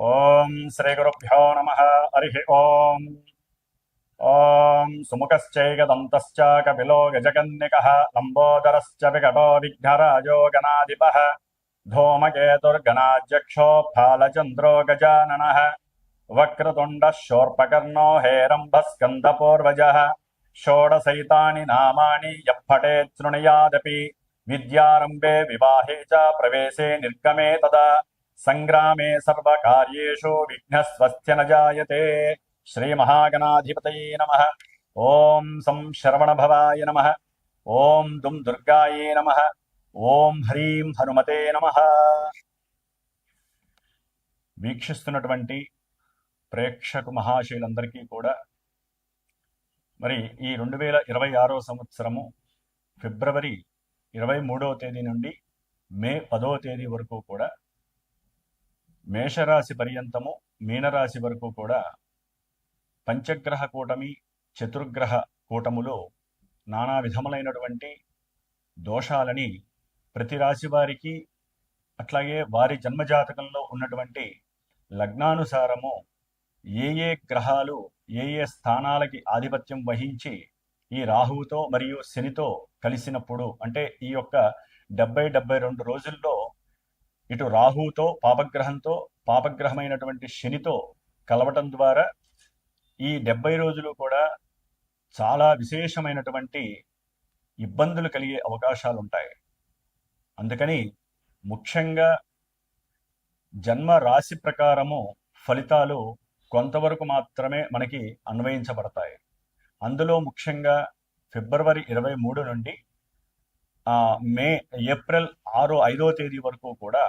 ఓం శ్రీ గురుభ్యో నమః. హరి ఓం. ఓం సుముఖశ్చైకదంతశ్చ కపిలో గజకన్నికః లంబోదరశ్చ వికటో విఘ్నరాజో గణాధిపః ధూమకేతుర్గణాధ్యక్షో ఫాలచంద్రో గజాననః వక్రతుండః శూర్పకర్ణో హేరంబస్కందపూర్వజः షోడశైతాని నామాని యః పఠేత్ శృణుయాదపి విద్యారంభే వివాహే చ ప్రవేశే నిర్గమే తదా సంగ్రామే సర్వకార్యేషు విఘ్నస్వస్య న జాయతే. శ్రీ మహాగణాధిపతయే నమః. ఓం సం శరవణభవాయ నమః. ఓం దుం దుర్గాయే నమః. ఓం హ్రీం హనుమతే నమః. వీక్షిస్తున్నటువంటి ప్రేక్షకు మహాశయులందరికీ కూడా మరి ఈ 2026 సంవత్సరము ఫిబ్రవరి 23వ తేదీ నుండి మే 10వ తేదీ వరకు కూడా మేషరాశి పర్యంతము మీనరాశి వరకు కూడా పంచగ్రహ కూటమి చతుర్గ్రహ కూటములో నానా విధములైనటువంటి దోషాలని ప్రతి రాశి వారికి అట్లాగే వారి జన్మజాతకంలో ఉన్నటువంటి లగ్నానుసారము ఏ ఏ గ్రహాలు ఏ ఏ స్థానాలకి ఆధిపత్యం వహించి ఈ రాహువుతో మరియు శనితో కలిసినప్పుడు అంటే ఈ యొక్క 72 రోజుల్లో ఇటు రాహువుతో పాపగ్రహంతో పాపగ్రహమైనటువంటి శనితో కలవటం ద్వారా ఈ 70 రోజులు కూడా చాలా విశేషమైనటువంటి ఇబ్బందులు కలిగే అవకాశాలు ఉంటాయి. అందుకని ముఖ్యంగా జన్మ రాశి ప్రకారము ఫలితాలు కొంతవరకు మాత్రమే మనకి అన్వయించబడతాయి. అందులో ముఖ్యంగా ఫిబ్రవరి 23 నుండి ఏప్రిల్ 5వ తేదీ వరకు కూడా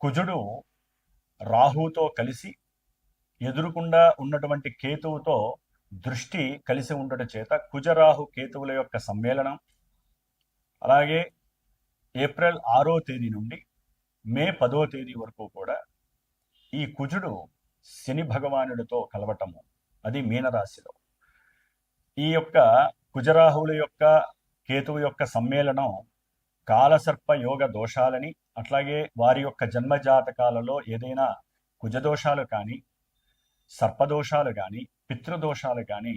కుజుడు రాహుతో కలిసి ఎదురుకుండా ఉన్నటువంటి కేతువుతో దృష్టి కలిసి ఉండటం చేత కుజరాహు కేతువుల యొక్క సమ్మేళనం, అలాగే ఏప్రిల్ 6వ తేదీ నుండి మే 10వ తేదీ వరకు కూడా ఈ కుజుడు శని భగవానుడితో కలవటము, అది మీనరాశిలో. ఈ యొక్క కుజరాహువుల యొక్క కేతువు యొక్క సమ్మేళనం కాలసర్ప యోగ దోషాలని, అట్లాగే వారి యొక్క జన్మజాతకాలలో ఏదైనా కుజదోషాలు కానీ సర్పదోషాలు కానీ పితృదోషాలు కానీ,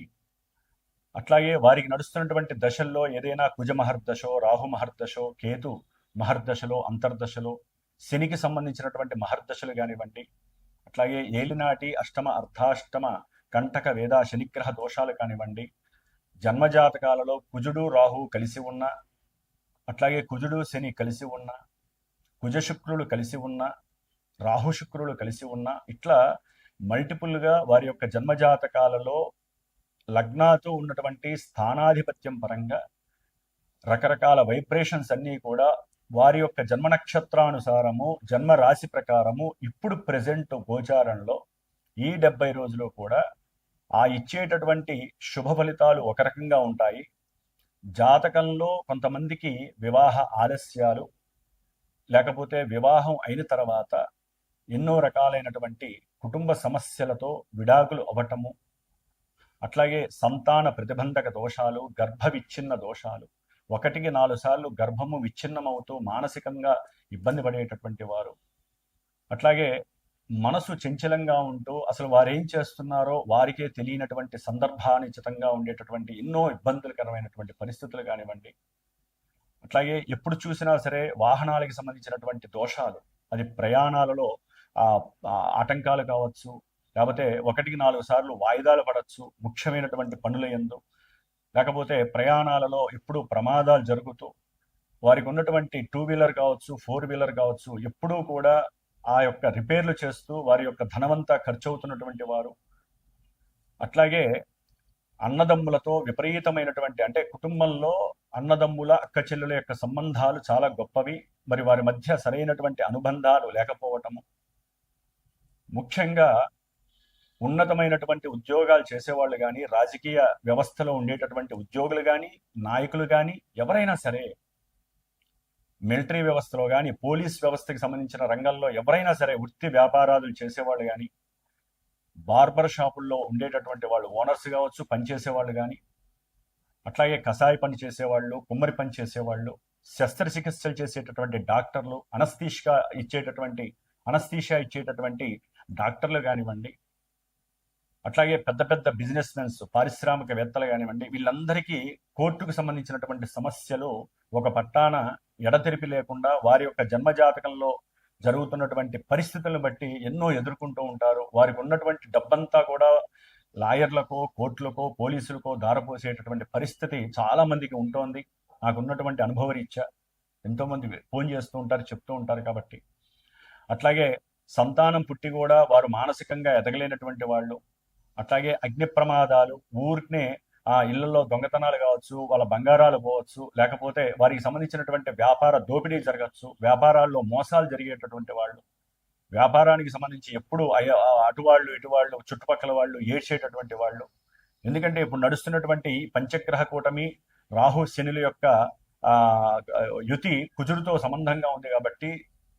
అట్లాగే వారికి నడుస్తున్నటువంటి దశల్లో ఏదైనా కుజ మహర్దశో రాహు మహర్దశో కేతు మహర్దశలో అంతర్దశలో శనికి సంబంధించినటువంటి మహర్దశలు కానివ్వండి, అట్లాగే ఏలినాటి అష్టమ అర్ధాష్టమ కంటక వేద శనిగ్రహ దోషాలు కానివ్వండి, జన్మజాతకాలలో కుజుడు రాహు కలిసి ఉన్న, అట్లాగే కుజుడు శని కలిసి ఉన్న, కుజ శుక్రులు కలిసి ఉన్న, రాహు శుక్రులు కలిసి ఉన్న, ఇట్లా మల్టిపుల్గా వారి యొక్క జన్మజాతకాలలో లగ్నాతో ఉన్నటువంటి స్థానాధిపత్యం పరంగా రకరకాల వైబ్రేషన్స్ అన్నీ కూడా వారి యొక్క జన్మ నక్షత్రానుసారము జన్మ రాశి ప్రకారము ఇప్పుడు ప్రెజెంట్ గోచారంలో ఈ 70 రోజులు కూడా ఆ ఇచ్చేటటువంటి శుభ ఫలితాలు ఒక రకంగా ఉంటాయి. జాతకంలో కొంతమందికి వివాహ ఆలస్యాలు, లేకపోతే వివాహం అయిన తర్వాత ఎన్నో రకాలైనటువంటి కుటుంబ సమస్యలతో విడాకులు అవ్వటము, అట్లాగే సంతాన ప్రతిబంధక దోషాలు, గర్భ విచ్ఛిన్న దోషాలు, 1-4 సార్లు గర్భము విచ్ఛిన్నమవుతూ మానసికంగా ఇబ్బంది పడేటటువంటి వారు, అట్లాగే మనసు చంచలంగా ఉంటూ అసలు వారేం చేస్తున్నారో వారికే తెలియనటువంటి సందర్భానుచితంగా ఉండేటటువంటి ఎన్నో ఇబ్బందులకరమైనటువంటి పరిస్థితులు కానివ్వండి, అట్లాగే ఎప్పుడు చూసినా సరే వాహనాలకు సంబంధించినటువంటి దోషాలు, అది ప్రయాణాలలో ఆటంకాలు కావచ్చు, లేకపోతే 1-4 సార్లు వాయిదాలు పడవచ్చు ముఖ్యమైనటువంటి పనుల యందు, లేకపోతే ప్రయాణాలలో ఎప్పుడు ప్రమాదాలు జరుగుతూ వారికి ఉన్నటువంటి 2 వీలర్ కావచ్చు 4 వీలర్ కావచ్చు ఎప్పుడూ కూడా ఆ యొక్క రిపేర్లు చేస్తూ వారి యొక్క ధనమంతా ఖర్చు అవుతున్నటువంటి వారు, అట్లాగే అన్నదమ్ములతో విపరీతమైనటువంటి అంటే కుటుంబంలో అన్నదమ్ముల అక్క చెల్లుల యొక్క సంబంధాలు చాలా గొప్పవి, మరి వారి మధ్య సరైనటువంటి అనుబంధాలు లేకపోవటము, ముఖ్యంగా ఉన్నతమైనటువంటి ఉద్యోగాలు చేసేవాళ్ళు కానీ రాజకీయ వ్యవస్థలో ఉండేటటువంటి ఉద్యోగులు కానీ నాయకులు కానీ ఎవరైనా సరే, మిలిటరీ వ్యవస్థలో కానీ పోలీస్ వ్యవస్థకి సంబంధించిన రంగంలో ఎవరైనా సరే వృత్తి వ్యాపారాలు చేసేవాళ్ళు కానీ, బార్బర్ షాపుల్లో ఉండేటటువంటి వాళ్ళు ఓనర్స్ కావచ్చు పనిచేసేవాళ్ళు కానీ, అట్లాగే కషాయి పని చేసేవాళ్ళు, కుమ్మరి పని చేసేవాళ్ళు, శస్త్రచికిత్సలు చేసేటటువంటి డాక్టర్లు, అనస్థీషియా ఇచ్చేటటువంటి అనస్థీషియా ఇచ్చేటటువంటి డాక్టర్లు కానివ్వండి, అట్లాగే పెద్ద పెద్ద బిజినెస్ మెన్స్, పారిశ్రామికవేత్తలు కానివ్వండి, వీళ్ళందరికీ కోర్టుకు సంబంధించినటువంటి సమస్యలు ఒక పట్టాన ఎడతెరిపి లేకుండా వారి యొక్క జన్మజాతకంలో జరుగుతున్నటువంటి పరిస్థితులను బట్టి ఎన్నో ఎదుర్కొంటూ ఉంటారు. వారికి ఉన్నటువంటి డబ్బంతా కూడా లాయర్లకో, కోర్టులకో, పోలీసులకో దారపోసేటటువంటి పరిస్థితి చాలా మందికి ఉంటోంది. నాకున్నటువంటి అనుభవరీత్యా ఎంతోమంది ఫోన్ చేస్తూ ఉంటారు, చెప్తూ ఉంటారు. కాబట్టి అట్లాగే సంతానం పుట్టి కూడా వారు మానసికంగా ఎదగలేనటువంటి వాళ్ళు, అట్లాగే అగ్ని ప్రమాదాలు, ఊరినే ఆ ఇళ్లలో దొంగతనాలు కావచ్చు, వాళ్ళ బంగారాలు పోవచ్చు, లేకపోతే వారికి సంబంధించినటువంటి వ్యాపార దోపిడీ జరగచ్చు, వ్యాపారాల్లో మోసాలు జరిగేటటువంటి వాళ్ళు, వ్యాపారానికి సంబంధించి ఎప్పుడు అటువాళ్ళు ఇటువాళ్ళు చుట్టుపక్కల వాళ్ళు ఏడ్చేటటువంటి వాళ్ళు. ఎందుకంటే ఇప్పుడు నడుస్తున్నటువంటి పంచగ్రహ కూటమి రాహు శనుల యొక్క యుతి కుజుడితో సంబంధంగా ఉంది. కాబట్టి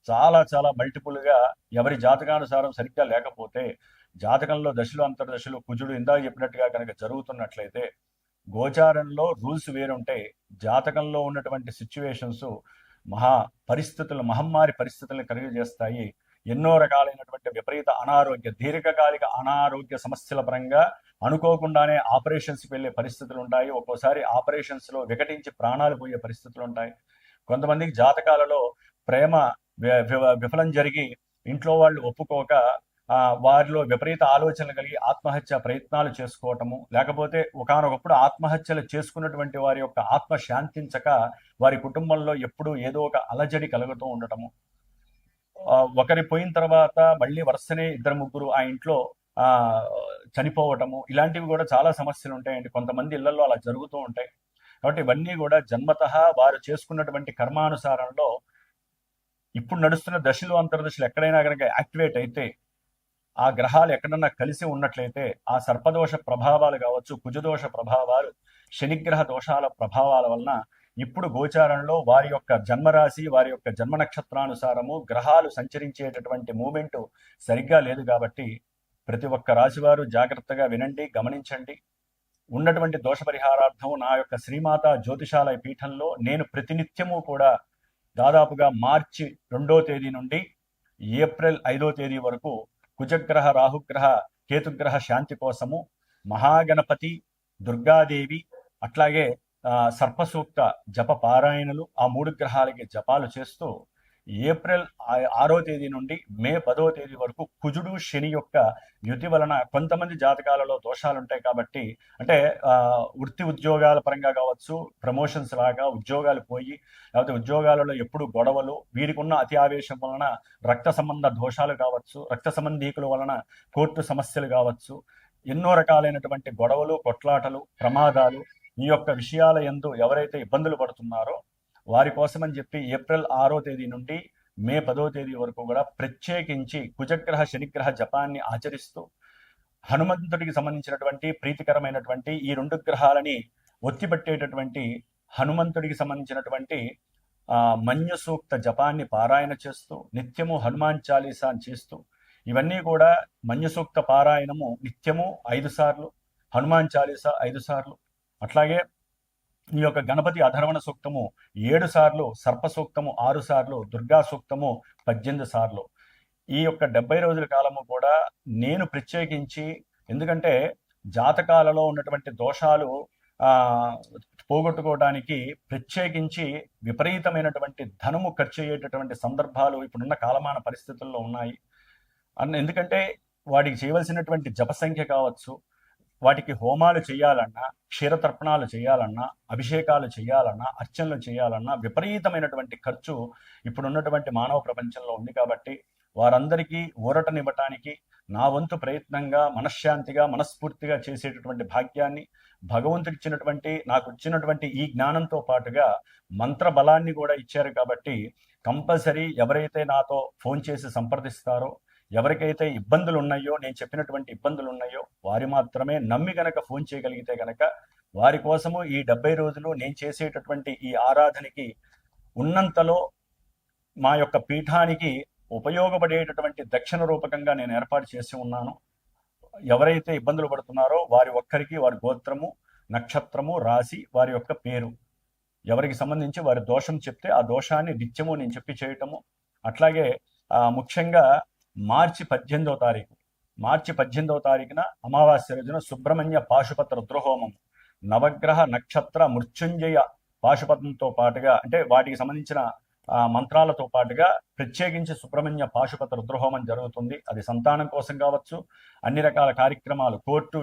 చాలా చాలా మల్టిపుల్గా ఎవరి జాతకానుసారం సరిగ్గా లేకపోతే, జాతకంలో దశలు అంతర్దశలు కుజుడు ఇందాక చెప్పినట్టుగా కనుక జరుగుతున్నట్లయితే, గోచారంలో రూల్స్ వేరుంటాయి. జాతకంలో ఉన్నటువంటి సిచ్యువేషన్స్ మహమ్మారి పరిస్థితులను కలిగజేస్తాయి. ఎన్నో రకాలైనటువంటి విపరీత అనారోగ్య, దీర్ఘకాలిక అనారోగ్య సమస్యల పరంగా అనుకోకుండానే ఆపరేషన్స్కి వెళ్ళే పరిస్థితులు ఉంటాయి. ఒక్కోసారి ఆపరేషన్స్లో వికటించి ప్రాణాలు పోయే పరిస్థితులు ఉంటాయి. కొంతమందికి జాతకాలలో ప్రేమ విఫలం జరిగి ఇంట్లో వాళ్ళు ఒప్పుకోక వారిలో విపరీత ఆలోచనలు కలిగి ఆత్మహత్య ప్రయత్నాలు చేసుకోవటము, లేకపోతే ఒకానొకప్పుడు ఆత్మహత్యలు చేసుకున్నటువంటి వారి యొక్క ఆత్మ శాంతించక వారి కుటుంబంలో ఎప్పుడూ ఏదో ఒక అలజడి కలుగుతూ ఉండటము, ఒకరి పోయిన తర్వాత మళ్ళీ వరుసనే ఇద్దరు ముగ్గురు ఆ ఇంట్లో చనిపోవటము, ఇలాంటివి కూడా చాలా సమస్యలు ఉంటాయండి. కొంతమంది ఇళ్లలో అలా జరుగుతూ ఉంటాయి. కాబట్టి ఇవన్నీ కూడా జన్మతః వారు చేసుకున్నటువంటి కర్మానుసారంలో ఇప్పుడు నడుస్తున్న దశలు అంతర్దశలు ఎక్కడైనా కనుక యాక్టివేట్ అయితే, ఆ గ్రహాలు ఎక్కడన్నా కలిసి ఉన్నట్లయితే, ఆ సర్పదోష ప్రభావాలు కావచ్చు, కుజదోష ప్రభావాలు, శనిగ్రహ దోషాల ప్రభావాల వలన ఇప్పుడు గోచారంలో వారి యొక్క జన్మరాశి, వారి యొక్క జన్మ నక్షత్రానుసారము గ్రహాలు సంచరించేటటువంటి మూమెంట్ సరిగ్గా లేదు. కాబట్టి ప్రతి ఒక్క రాశివారు జాగ్రత్తగా వినండి, గమనించండి. ఉన్నటువంటి దోష పరిహారార్థం నా యొక్క శ్రీమాత జ్యోతిషాలయ పీఠంలో నేను ప్రతినిత్యము కూడా దాదాపుగా మార్చి 2వ తేదీ నుండి ఏప్రిల్ 5వ తేదీ వరకు కుజగ్రహ, రాహుగ్రహ, కేతుగ్రహ శాంతి కోసము మహాగణపతి, దుర్గాదేవి, అట్లాగే సర్పసూక్త జప పారాయణలు, ఆ 3 గ్రహాలకి జపాలు చేస్తూ ఏప్రిల్ 6వ తేదీ నుండి మే 10వ తేదీ వరకు కుజుడు శని యొక్క యుతి వలన కొంతమంది జాతకాలలో దోషాలు ఉంటాయి. కాబట్టి అంటే వృత్తి ఉద్యోగాల పరంగా కావచ్చు, ప్రమోషన్స్ లాగా ఉద్యోగాలు పోయి, లేకపోతే ఉద్యోగాలలో ఎప్పుడు గొడవలు, వీరికి ఉన్న అతి ఆవేశం వలన రక్త సంబంధ దోషాలు కావచ్చు, రక్త సంబంధీకుల వలన కోర్టు సమస్యలు కావచ్చు, ఎన్నో రకాలైనటువంటి గొడవలు, కొట్లాటలు, ప్రమాదాలు, ఈ యొక్క విషయాల యందు ఎవరైతే ఇబ్బందులు పడుతున్నారో వారి కోసమని చెప్పి ఏప్రిల్ 6వ తేదీ నుండి మే 10వ తేదీ వరకు కూడా ప్రత్యేకించి కుజగ్రహ శనిగ్రహ జపాన్ని ఆచరిస్తూ హనుమంతుడికి సంబంధించినటువంటి ప్రీతికరమైనటువంటి ఈ 2 గ్రహాలని ఒత్తిపట్టేటటువంటి హనుమంతుడికి సంబంధించినటువంటి మన్యు సూక్త జపాన్ని పారాయణ చేస్తూ నిత్యము హనుమాన్ చాలీసా చేస్తూ, ఇవన్నీ కూడా మన్యు సూక్త పారాయణము నిత్యము 5 సార్లు, హనుమాన్ చాలీసా 5 సార్లు, అట్లాగే ఈ యొక్క గణపతి అధర్వణ సూక్తము 7 సార్లు, సర్ప సూక్తము 6 సార్లు, దుర్గా సూక్తము 18 సార్లు. ఈ యొక్క 70 రోజుల కాలము కూడా నేను ప్రత్యేకించి, ఎందుకంటే జాతకాలలో ఉన్నటువంటి దోషాలు పోగొట్టుకోవడానికి ప్రత్యేకించి విపరీతమైనటువంటి ధనము ఖర్చు అయ్యేటటువంటి సందర్భాలు ఇప్పుడున్న కాలమాన పరిస్థితుల్లో ఉన్నాయి. ఎందుకంటే వాటికి చేయవలసినటువంటి జప సంఖ్య కావచ్చు, వాటికి హోమాలు చేయాలన్నా, క్షీరతర్పణాలు చేయాలన్నా, అభిషేకాలు చేయాలన్నా, అర్చనలు చేయాలన్నా విపరీతమైనటువంటి ఖర్చు ఇప్పుడున్నటువంటి మానవ ప్రపంచంలో ఉంది. కాబట్టి వారందరికీ ఊరటనివ్వటానికి నా వంతు ప్రయత్నంగా మనశ్శాంతిగా మనస్ఫూర్తిగా చేసేటటువంటి భాగ్యాన్ని భగవంతుడిచ్చినటువంటి, నాకు ఇచ్చినటువంటి ఈ జ్ఞానంతో పాటుగా మంత్ర బలాన్ని కూడా ఇచ్చారు. కాబట్టి కంపల్సరీ ఎవరైతే నాతో ఫోన్ చేసి సంప్రదిస్తారో, ఎవరికైతే ఇబ్బందులు ఉన్నాయో, నేను చెప్పినటువంటి ఇబ్బందులు ఉన్నాయో వారి మాత్రమే నమ్మి గనక ఫోన్ చేయగలిగితే గనక వారి కోసము ఈ 70 రోజులు నేను చేసేటటువంటి ఈ ఆరాధనకి ఉన్నంతలో మా యొక్క పీఠానికి ఉపయోగపడేటటువంటి దక్షిణ రూపకంగా నేను ఏర్పాటు చేసి ఉన్నాను. ఎవరైతే ఇబ్బందులు పడుతున్నారో వారి ఒక్కరికి వారి గోత్రము, నక్షత్రము, రాశి, వారి యొక్క పేరు, ఎవరికి సంబంధించి వారి దోషం చెప్తే ఆ దోషాన్ని నిత్యము నేను చెప్పి చేయటము, అట్లాగే ముఖ్యంగా మార్చి 18వ తారీఖున అమావాస్య రోజున సుబ్రహ్మణ్య పాశుపత రుద్రహోమం, నవగ్రహ నక్షత్ర మృత్యుంజయ పాశుపతంతో పాటుగా, అంటే వాటికి సంబంధించిన మంత్రాలతో పాటుగా ప్రత్యేకించి సుబ్రహ్మణ్య పాశుపత రుద్రహోమం జరుగుతుంది. అది సంతానం కోసం కావచ్చు, అన్ని రకాల కార్యక్రమాలు, కోర్టు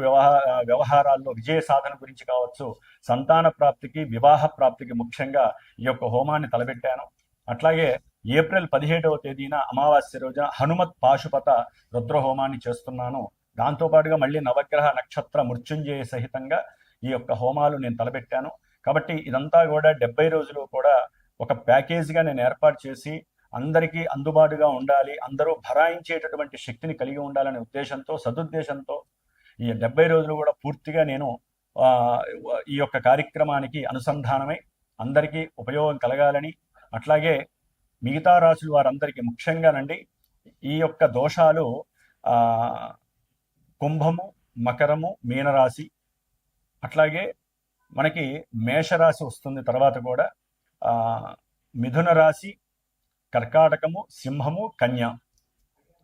వ్యవహారాల్లో విజయ సాధన గురించి కావచ్చు, సంతాన ప్రాప్తికి, వివాహ ప్రాప్తికి ముఖ్యంగా ఈ యొక్క హోమాన్ని తలపెట్టాను. అట్లాగే ఏప్రిల్ 17వ తేదీన అమావాస్య రోజున హనుమత్ పాశుపత రుద్రహోమాన్ని చేస్తున్నాను. దాంతోపాటుగా మళ్ళీ నవగ్రహ నక్షత్ర మృత్యుంజయ సహితంగా ఈ యొక్క హోమాలు నేను తలపెట్టాను. కాబట్టి ఇదంతా కూడా 70 రోజులు కూడా ఒక ప్యాకేజీగా నేను ఏర్పాటు చేసి అందరికీ అందుబాటుగా ఉండాలి, అందరూ భరాయించేటటువంటి శక్తిని కలిగి ఉండాలనే ఉద్దేశంతో, సదుద్దేశంతో ఈ 70 రోజులు కూడా పూర్తిగా నేను ఈ యొక్క కార్యక్రమానికి అనుసంధానమై అందరికీ ఉపయోగం కలగాలని, అట్లాగే మిగతా రాశులు వారందరికీ ముఖ్యంగానండి ఈ యొక్క దోషాలు కుంభము, మకరము, మీనరాశి, అట్లాగే మనకి మేషరాశి వస్తుంది, తర్వాత కూడా మిథున రాశి, కర్కాటకము, సింహము, కన్య,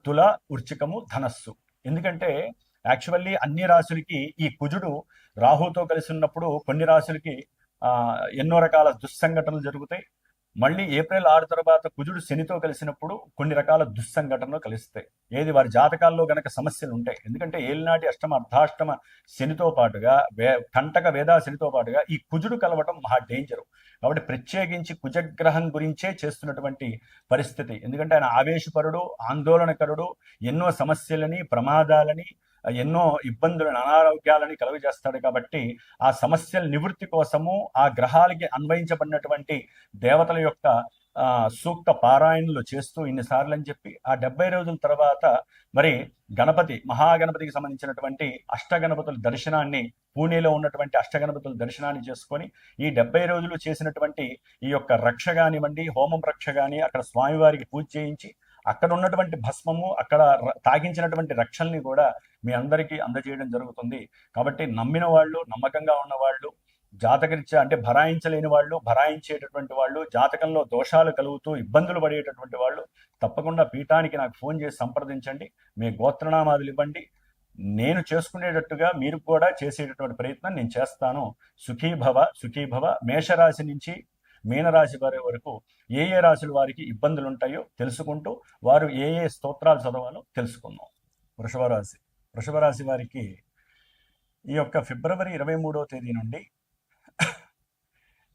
తుల, వృశ్చికము, ధనస్సు. ఎందుకంటే యాక్చువల్లీ అన్ని రాశులకి ఈ కుజుడు రాహుతో కలిసి ఉన్నప్పుడు కొన్ని రాశులకి ఎన్నో రకాల దుస్సంఘటనలు జరుగుతాయి. మళ్ళీ ఏప్రిల్ 6 తర్వాత కుజుడు శనితో కలిసినప్పుడు కొన్ని రకాల దుస్సంఘటనలు కలుస్తాయి. ఏది వారి జాతకాల్లో గనక సమస్యలు ఉంటాయి. ఎందుకంటే ఏలినాటి అష్టమ అర్ధాష్టమ శనితో పాటుగా కంటక వేదా శనితో పాటుగా ఈ కుజుడు కలవటం మహా డేంజరు. కాబట్టి ప్రత్యేకించి కుజగ్రహం గురించే చేస్తున్నటువంటి పరిస్థితి. ఎందుకంటే ఆయన ఆవేశపరుడు, ఆందోళనకరుడు, ఎన్నో సమస్యలని, ప్రమాదాలని, ఎన్నో ఇబ్బందులను, అనారోగ్యాలని కలుగజేస్తాడు. కాబట్టి ఆ సమస్యల నివృత్తి కోసము ఆ గ్రహాలకి అన్వయించబడినటువంటి దేవతల యొక్క సూక్త పారాయణలు చేస్తూ ఇన్నిసార్లు అని చెప్పి ఆ 70 రోజుల తర్వాత మరి గణపతి, మహాగణపతికి సంబంధించినటువంటి అష్టగణపతుల దర్శనాన్ని, పూణేలో ఉన్నటువంటి అష్టగణపతుల దర్శనాన్ని చేసుకొని ఈ 70 రోజులు చేసినటువంటి ఈ యొక్క రక్ష కానివ్వండి, హోమం రక్ష కానీ, అక్కడ స్వామివారికి పూజ చేయించి అక్కడ ఉన్నటువంటి భస్మము, అక్కడ తాగించినటువంటి రక్షల్ని కూడా మీ అందరికీ అందజేయడం జరుగుతుంది. కాబట్టి నమ్మిన వాళ్ళు, నమ్మకంగా ఉన్నవాళ్ళు, జాతకరీత్యా అంటే భరాయించలేని వాళ్ళు, భరాయించేటటువంటి వాళ్ళు, జాతకంలో దోషాలు కలుగుతూ ఇబ్బందులు పడేటటువంటి వాళ్ళు తప్పకుండా పీఠానికి నాకు ఫోన్ చేసి సంప్రదించండి. మీ గోత్రనామాదులు ఇవ్వండి. నేను చేసుకునేటట్టుగా మీరు కూడా చేసేటటువంటి ప్రయత్నం నేను చేస్తాను. సుఖీభవ. మేషరాశి నుంచి మీనరాశి వారి వరకు ఏ రాశుల వారికి ఇబ్బందులు ఉంటాయో తెలుసుకుంటూ వారు ఏ స్తోత్రాలు చదవాలో తెలుసుకుందాం. వృషభ రాశి వారికి ఈ యొక్క ఫిబ్రవరి 23వ తేదీ నుండి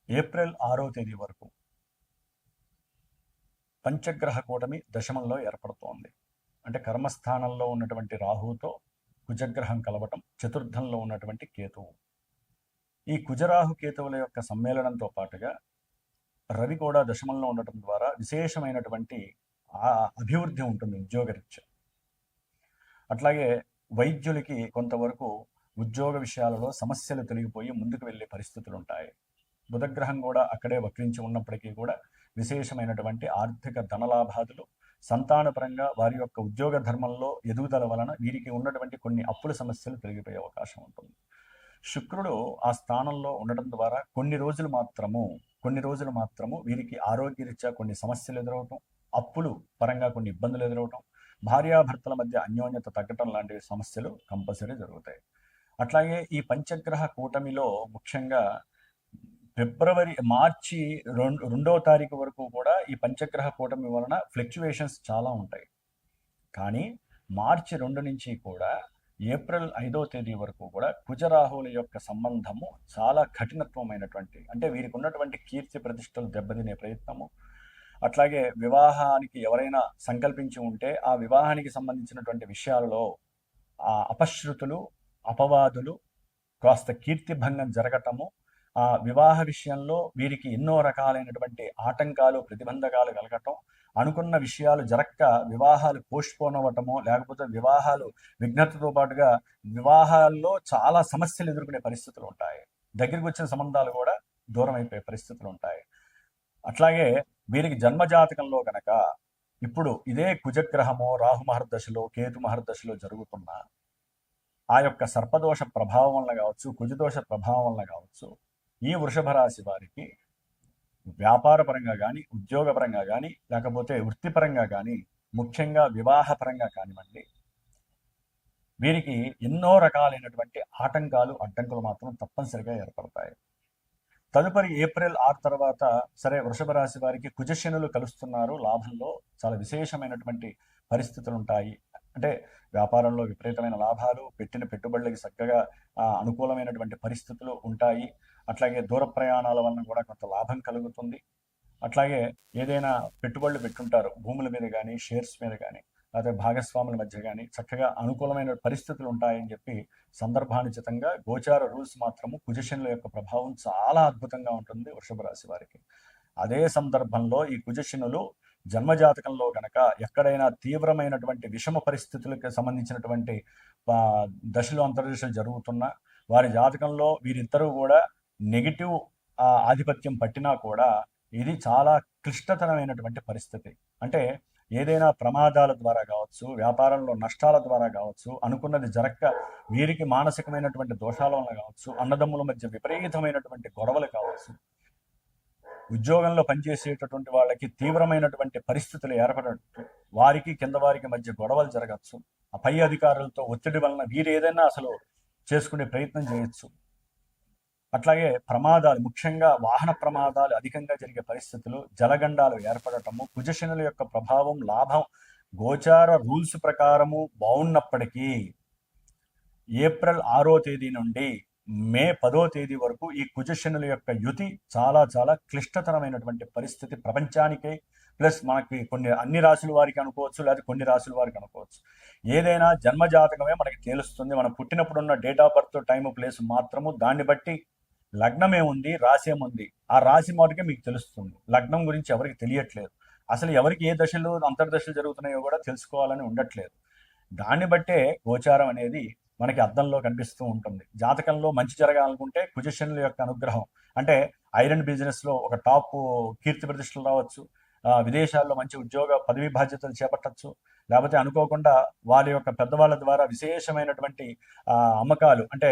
ఏప్రిల్ 6వ తేదీ వరకు పంచగ్రహ కూటమి దశమంలో ఏర్పడుతోంది. అంటే కర్మస్థానంలో ఉన్నటువంటి రాహుతో కుజగ్రహం కలవటం, చతుర్థంలో ఉన్నటువంటి కేతువు. ఈ కుజరాహు కేతువుల యొక్క సమ్మేళనంతో పాటుగా రవి కూడా దశమంలో ఉండటం ద్వారా విశేషమైనటువంటి అభివృద్ధి ఉంటుంది ఉద్యోగరీత్యా. అట్లాగే వైద్యులకి కొంతవరకు ఉద్యోగ విషయాలలో సమస్యలు తొలగిపోయి ముందుకు వెళ్ళే పరిస్థితులు ఉంటాయి. బుధగ్రహం కూడా అక్కడే వక్రించి ఉన్నప్పటికీ కూడా విశేషమైనటువంటి ఆర్థిక ధనలాభాదులు, సంతానపరంగా వారి యొక్క ఉద్యోగ ధర్మంలో ఎదుగుదల వలన వీరికి ఉన్నటువంటి కొన్ని అప్పుల సమస్యలు తొలగిపోయే అవకాశం ఉంటుంది. శుక్రుడు ఆ స్థానంలో ఉండటం ద్వారా కొన్ని రోజులు మాత్రము వీరికి ఆరోగ్యరీత్యా కొన్ని సమస్యలు ఎదురవటం, అప్పులు పరంగా కొన్ని ఇబ్బందులు ఎదురవటం, భార్యాభర్తల మధ్య అన్యోన్యత తగ్గటం లాంటి సమస్యలు కంపల్సరీ జరుగుతాయి. అట్లాగే ఈ పంచగ్రహ కూటమిలో ముఖ్యంగా మార్చి 2వ తారీఖు వరకు కూడా ఈ పంచగ్రహ కూటమి వలన ఫ్లక్చువేషన్స్ చాలా ఉంటాయి. కానీ మార్చి 2 నుంచి కూడా ఏప్రిల్ 5వ తేదీ వరకు కూడా కుజరాహువుల యొక్క సంబంధము చాలా కఠినత్వమైనటువంటి, అంటే వీరికి ఉన్నటువంటి కీర్తి ప్రతిష్టలు దెబ్బతినే ప్రయత్నము, అట్లాగే వివాహానికి ఎవరైనా సంకల్పించి ఉంటే ఆ వివాహానికి సంబంధించినటువంటి విషయాలలో అపశృతులు, అపవాదులు, కాస్త కీర్తిభంగం జరగటము, ఆ వివాహ విషయంలో వీరికి ఎన్నో రకాలైనటువంటి ఆటంకాలు, ప్రతిబంధకాలు కలగటం, అనుకున్న విషయాలు జరక్క వివాహాలు పోస్ట్పోన్ అవ్వటము, లేకపోతే వివాహాలు విఘ్నతతో పాటుగా వివాహాల్లో చాలా సమస్యలు ఎదుర్కొనే పరిస్థితులు ఉంటాయి. దగ్గరికి వచ్చిన సంబంధాలు కూడా దూరం అయిపోయే పరిస్థితులు ఉంటాయి. అట్లాగే వీరికి జన్మజాతకంలో గనక ఇప్పుడు ఇదే కుజగ్రహము రాహు మహర్దశలో, కేతు మహర్దశలో జరుగుతున్న ఆ యొక్క సర్పదోష ప్రభావం వల్ల కావచ్చు, కుజదోష ప్రభావం వల్ల కావచ్చు, ఈ వృషభ రాశి వారికి వ్యాపారపరంగా కానీ, ఉద్యోగపరంగా కానీ, లేకపోతే వృత్తిపరంగా కానీ ముఖ్యంగా వివాహపరంగా కానివ్వండి, వీరికి ఎన్నో రకాలైనటువంటి ఆటంకాలు అడ్డంకులు మాత్రం తప్పనిసరిగా ఏర్పడతాయి. తదుపరి ఏప్రిల్ 6 తర్వాత సరే వృషభ రాశి వారికి కుజశనులు కలుస్తున్నారు, లాభంలో చాలా విశేషమైనటువంటి పరిస్థితులు ఉంటాయి. అంటే వ్యాపారంలో విపరీతమైన లాభాలు, పెట్టిన పెట్టుబడులకి చక్కగా అనుకూలమైనటువంటి పరిస్థితులు ఉంటాయి. అట్లాగే దూర ప్రయాణాల వలన కూడా కొంత లాభం కలుగుతుంది. అట్లాగే ఏదైనా పెట్టుబడులు పెట్టుంటారు భూముల మీద కానీ, షేర్స్ మీద కానీ, లేకపోతే భాగస్వాముల మధ్య కానీ చక్కగా అనుకూలమైన పరిస్థితులు ఉంటాయని చెప్పి సందర్భానుచితంగా గోచార రూల్స్ మాత్రము కుజశనుల యొక్క ప్రభావం చాలా అద్భుతంగా ఉంటుంది వృషభ రాశి వారికి. అదే సందర్భంలో ఈ కుజశనులు జన్మజాతకంలో కనుక ఎక్కడైనా తీవ్రమైనటువంటి విషమ పరిస్థితులకు సంబంధించినటువంటి దశలు అంతర్దశలు జరుగుతున్నా, వారి జాతకంలో వీరిద్దరూ కూడా నెగిటివ్ ఆధిపత్యం పట్టినా కూడా ఇది చాలా క్లిష్టతరమైనటువంటి పరిస్థితి. అంటే ఏదైనా ప్రమాదాల ద్వారా కావచ్చు, వ్యాపారంలో నష్టాల ద్వారా కావచ్చు, అనుకున్నది జరక్క వీరికి మానసికమైనటువంటి దోషాల వలన కావచ్చు, అన్నదమ్ముల మధ్య విపరీతమైనటువంటి గొడవలు కావచ్చు, ఉద్యోగంలో పనిచేసేటటువంటి వాళ్ళకి తీవ్రమైనటువంటి పరిస్థితులు ఏర్పడచ్చు, వారికి కింద వారికి మధ్య గొడవలు జరగచ్చు, ఆ పై అధికారులతో ఒత్తిడి వలన వీరు ఏదైనా అసలు చేసుకునే ప్రయత్నం చేయొచ్చు. అట్లాగే ప్రమాదాలు, ముఖ్యంగా వాహన ప్రమాదాలు అధికంగా జరిగే పరిస్థితులు, జలగండాలు ఏర్పడటము, కుజశనుల యొక్క ప్రభావం లాభం గోచార రూల్స్ ప్రకారము బాగున్నప్పటికీ ఏప్రిల్ 6వ తేదీ నుండి మే 10వ తేదీ వరకు ఈ కుజశనుల యొక్క యుతి చాలా చాలా క్లిష్టతరమైనటువంటి పరిస్థితి ప్రపంచానికి, ప్లస్ మనకి కొన్ని అన్ని రాశుల వారికి అనుకోవచ్చు, లేదా కొన్ని రాశుల వారికి అనుకోవచ్చు. ఏదైనా జన్మజాతకమే మనకి తెలుస్తుంది. మనం పుట్టినప్పుడున్న date of birth, time, place మాత్రము, దాన్ని బట్టి లగ్నం ఏముంది, రాశి ఏముంది, ఆ రాశి మాటకే మీకు తెలుస్తుంది. లగ్నం గురించి ఎవరికి తెలియట్లేదు. అసలు ఎవరికి ఏ దశలు అంతర్దశలు జరుగుతున్నాయో కూడా తెలుసుకోవాలని ఉండట్లేదు. దాన్ని బట్టే గోచారం అనేది మనకి అద్దంలో కనిపిస్తూ ఉంటుంది. జాతకంలో మంచి జరగాలనుకుంటే కుజశనుల యొక్క అనుగ్రహం, అంటే ఐరన్ బిజినెస్లో ఒక టాప్ కీర్తి ప్రతిష్టలు రావచ్చు, విదేశాల్లో మంచి ఉద్యోగ పదవి బాధ్యతలు చేపట్టచ్చు, లేకపోతే అనుకోకుండా వారి యొక్క పెద్దవాళ్ళ ద్వారా విశేషమైనటువంటి అమ్మకాలు, అంటే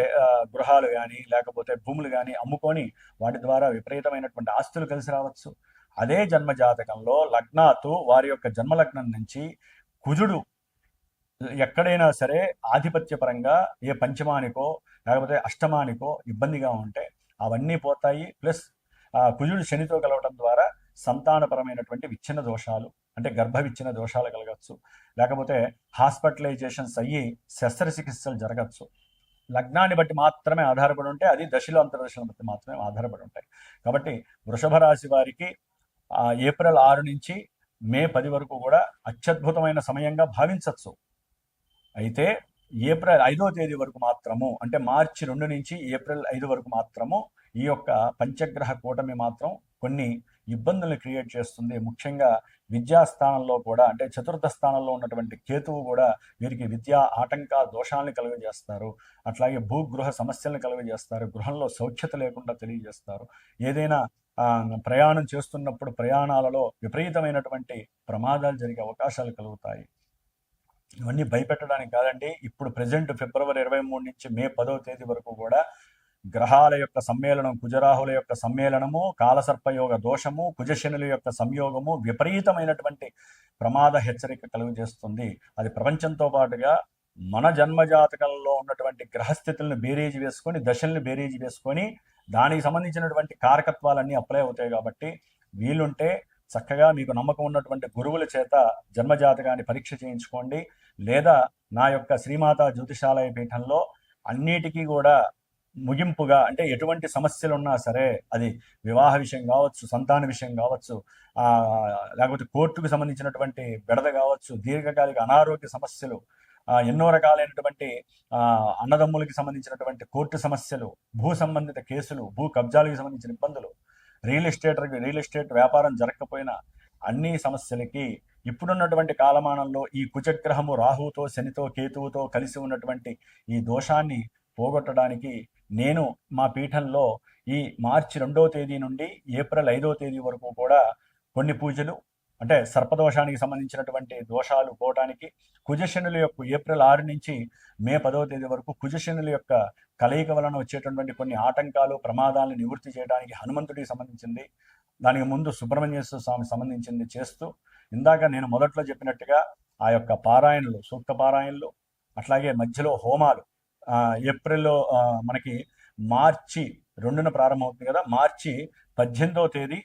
గృహాలు కానీ లేకపోతే భూములు కానీ అమ్ముకొని వాటి ద్వారా విపరీతమైనటువంటి ఆస్తులు కలిసి రావచ్చు. అదే జన్మ జాతకంలో లగ్నాతు వారి యొక్క జన్మలగ్నం నుంచి కుజుడు ఎక్కడైనా సరే ఆధిపత్యపరంగా ఏ పంచమానికో లేకపోతే అష్టమానికో ఇబ్బందిగా ఉంటే అవన్నీ పోతాయి. ప్లస్ కుజుడు శనితో కలవడం ద్వారా సంతానపరమైనటువంటి విచ్ఛిన్న దోషాలు, అంటే గర్భ విచ్ఛిన్న దోషాలు కలగచ్చు, లేకపోతే హాస్పిటలైజేషన్స్ అయ్యి శస్త్రచికిత్సలు జరగచ్చు. లగ్నాన్ని బట్టి మాత్రమే ఆధారపడి ఉంటే, అది దశలు అంతర్దశల బట్టి మాత్రమే ఆధారపడి ఉంటాయి. కాబట్టి వృషభ రాశి వారికి ఏప్రిల్ 6 నుంచి మే 10 వరకు కూడా అత్యద్భుతమైన సమయంగా భావించవచ్చు. అయితే ఏప్రిల్ 5వ తేదీ వరకు మాత్రము, అంటే మార్చి 2 నుంచి ఏప్రిల్ 5 వరకు మాత్రము ఈ యొక్క పంచగ్రహ కూటమి మాత్రం కొన్ని ఇబ్బందులను క్రియేట్ చేస్తుంది. ముఖ్యంగా విద్యాస్థానంలో కూడా, అంటే చతుర్థ స్థానంలో ఉన్నటువంటి కేతువు కూడా వీరికి విద్యా ఆటంక దోషాలను కలుగజేస్తారు. అట్లాగే భూగృహ సమస్యలను కలుగజేస్తారు. గృహంలో సౌఖ్యత లేకుండా తెలియజేస్తారు. ఏదైనా ప్రయాణం చేస్తున్నప్పుడు ప్రయాణాలలో విపరీతమైనటువంటి ప్రమాదాలు జరిగే అవకాశాలు కలుగుతాయి. ఇవన్నీ భయపెట్టడానికి కాదండి. ఇప్పుడు ప్రజెంట్ ఫిబ్రవరి 23 నుంచి మే 10వ తేదీ వరకు కూడా గ్రహాల యొక్క సమ్మేళనం, కుజరాహుల యొక్క సమ్మేళనము, కాలసర్పయోగ దోషము, కుజశనుల యొక్క సంయోగము విపరీతమైనటువంటి ప్రమాద హెచ్చరిక కలుగజేస్తుంది. అది ప్రపంచంతో పాటుగా మన జన్మజాతకంలో ఉన్నటువంటి గ్రహస్థితులను బేరీజు వేసుకొని, దశల్ని బేరీజు వేసుకొని దానికి సంబంధించినటువంటి కారకత్వాలన్నీ అప్లై అవుతాయి. కాబట్టి వీలుంటే చక్కగా మీకు నమ్మకం ఉన్నటువంటి గురువుల చేత జన్మజాతకాన్ని పరీక్ష చేయించుకోండి. లేదా నా యొక్క శ్రీమాత జ్యోతిషాలయ పీఠంలో అన్నిటికీ కూడా ముగింపుగా, అంటే ఎటువంటి సమస్యలు ఉన్నా సరే, అది వివాహ విషయం కావచ్చు, సంతాన విషయం కావచ్చు, లేకపోతే కోర్టుకు సంబంధించినటువంటి బెడద కావచ్చు, దీర్ఘకాలిక అనారోగ్య సమస్యలు, ఎన్నో రకాలైనటువంటి అన్నదమ్ములకి సంబంధించినటువంటి కోర్టు సమస్యలు, భూ సంబంధిత కేసులు, భూ కబ్జాలకు సంబంధించిన ఇబ్బందులు, రియల్ ఎస్టేట్ వ్యాపారం జరగకపోయినా అన్ని సమస్యలకి ఇప్పుడున్నటువంటి కాలమానంలో ఈ కుజగ్రహము రాహుతో, శనితో, కేతువుతో కలిసి ఉన్నటువంటి ఈ దోషాన్ని పోగొట్టడానికి నేను మా పీఠంలో ఈ మార్చి 2వ తేదీ నుండి ఏప్రిల్ 5వ తేదీ వరకు కూడా కొన్ని పూజలు, అంటే సర్పదోషానికి సంబంధించినటువంటి దోషాలు పోవటానికి, కుజశనుల యొక్క ఏప్రిల్ 6 నుంచి మే 10వ తేదీ వరకు కుజశనుల యొక్క కలయిక వలన వచ్చేటటువంటి కొన్ని ఆటంకాలు, ప్రమాదాలను నివృత్తి చేయడానికి హనుమంతుడికి సంబంధించింది, దానికి ముందు సుబ్రహ్మణ్యేశ్వర స్వామి సంబంధించింది చేస్తూ ఇందాక నేను మొదట్లో చెప్పినట్టుగా ఆ యొక్క పారాయణలు, సూక్త పారాయణలు, అట్లాగే మధ్యలో హోమాలు ఏప్రిల్లో మనకి మార్చి 2న ప్రారంభమవుతుంది కదా. మార్చి 18వ తేదీ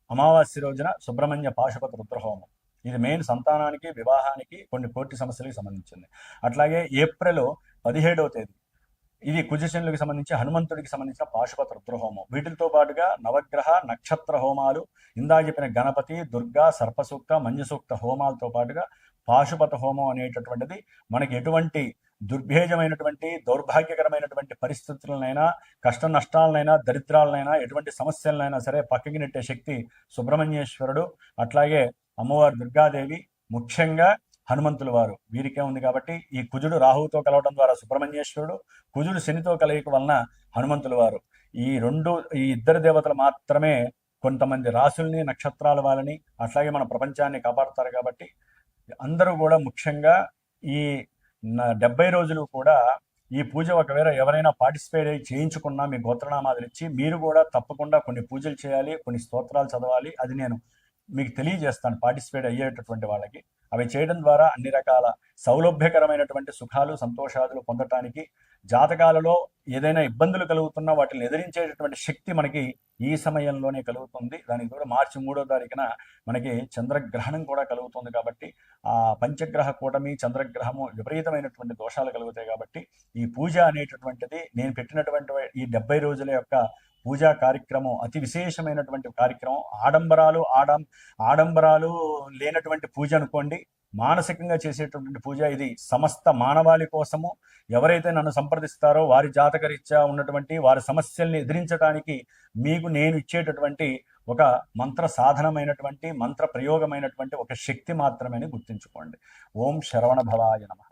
అమావాస్య రోజున సుబ్రహ్మణ్య పాశుపత రుద్రహోమం. ఇది మెయిన్ సంతానానికి, వివాహానికి, కొన్ని కోర్టు సమస్యలకు సంబంధించింది. అట్లాగే ఏప్రిల్ 17వ తేదీ ఇది కుజశనులకు సంబంధించి హనుమంతుడికి సంబంధించిన పాశుపత రుద్రహోమం. వీటితో పాటుగా నవగ్రహ నక్షత్ర హోమాలు, ఇందా చెప్పిన గణపతి, దుర్గా, సర్పసూక్త, మంజసూక్త హోమాలతో పాటుగా పాశుపత హోమం అనేటటువంటిది మనకి ఎటువంటి దుర్భేజమైనటువంటి, దౌర్భాగ్యకరమైనటువంటి పరిస్థితులనైనా, కష్ట నష్టాలనైనా, దరిద్రాలనైనా, ఎటువంటి సమస్యలనైనా సరే పక్కకి నెట్టే శక్తి సుబ్రహ్మణ్యేశ్వరుడు, అట్లాగే అమ్మవారు దుర్గాదేవి, ముఖ్యంగా హనుమంతుల వారు వీరికే ఉంది. కాబట్టి ఈ కుజుడు రాహువుతో కలవడం ద్వారా సుబ్రహ్మణ్యేశ్వరుడు, కుజుడు శనితో కలయిక వలన హనుమంతుల వారు, ఈ ఇద్దరు దేవతలు మాత్రమే కొంతమంది రాసుల్ని, నక్షత్రాల వాళ్ళని, అట్లాగే మన ప్రపంచాన్ని కాపాడుతారు. కాబట్టి అందరూ కూడా ముఖ్యంగా ఈ 70 రోజులు కూడా ఈ పూజ ఒకవేళ ఎవరైనా పార్టిసిపేట్ అయ్యి చేయించుకున్నా మీ గోత్రనామాదులు ఇచ్చి మీరు కూడా తప్పకుండా కొన్ని పూజలు చేయాలి, కొన్ని స్తోత్రాలు చదవాలి. అది నేను మీకు తెలియజేస్తాను పార్టిసిపేట్ అయ్యేటటువంటి వాళ్ళకి. అవి చేయడం ద్వారా అన్ని రకాల సౌలభ్యకరమైనటువంటి సుఖాలు, సంతోషాదులు పొందటానికి, జాతకాలలో ఏదైనా ఇబ్బందులు కలుగుతున్నా వాటిని ఎదిరించేటటువంటి శక్తి మనకి ఈ సమయంలోనే కలుగుతుంది. దానికి కూడా మార్చి 3వ తారీఖున మనకి చంద్రగ్రహణం కూడా కలుగుతుంది. కాబట్టి ఆ పంచగ్రహ కూటమి, చంద్రగ్రహము విపరీతమైనటువంటి దోషాలు కలుగుతాయి. కాబట్టి ఈ పూజ అనేటటువంటిది నేను పెట్టినటువంటి ఈ 70 రోజుల యొక్క పూజా కార్యక్రమం అతి విశేషమైనటువంటి కార్యక్రమం. ఆడంబరాలు లేనటువంటి పూజ అనుకోండి, మానసికంగా చేసేటటువంటి పూజ. ఇది సమస్త మానవాళి కోసము. ఎవరైతే నన్ను సంప్రదిస్తారో వారి జాతకరీత్యా ఉన్నటువంటి వారి సమస్యల్ని ఎదిరించడానికి మీకు నేను ఇచ్చేటటువంటి ఒక మంత్ర సాధనమైనటువంటి, మంత్ర ప్రయోగమైనటువంటి ఒక శక్తి మాత్రమే గుర్తుంచుకోండి. ఓం శరవణ భవాయ నమః.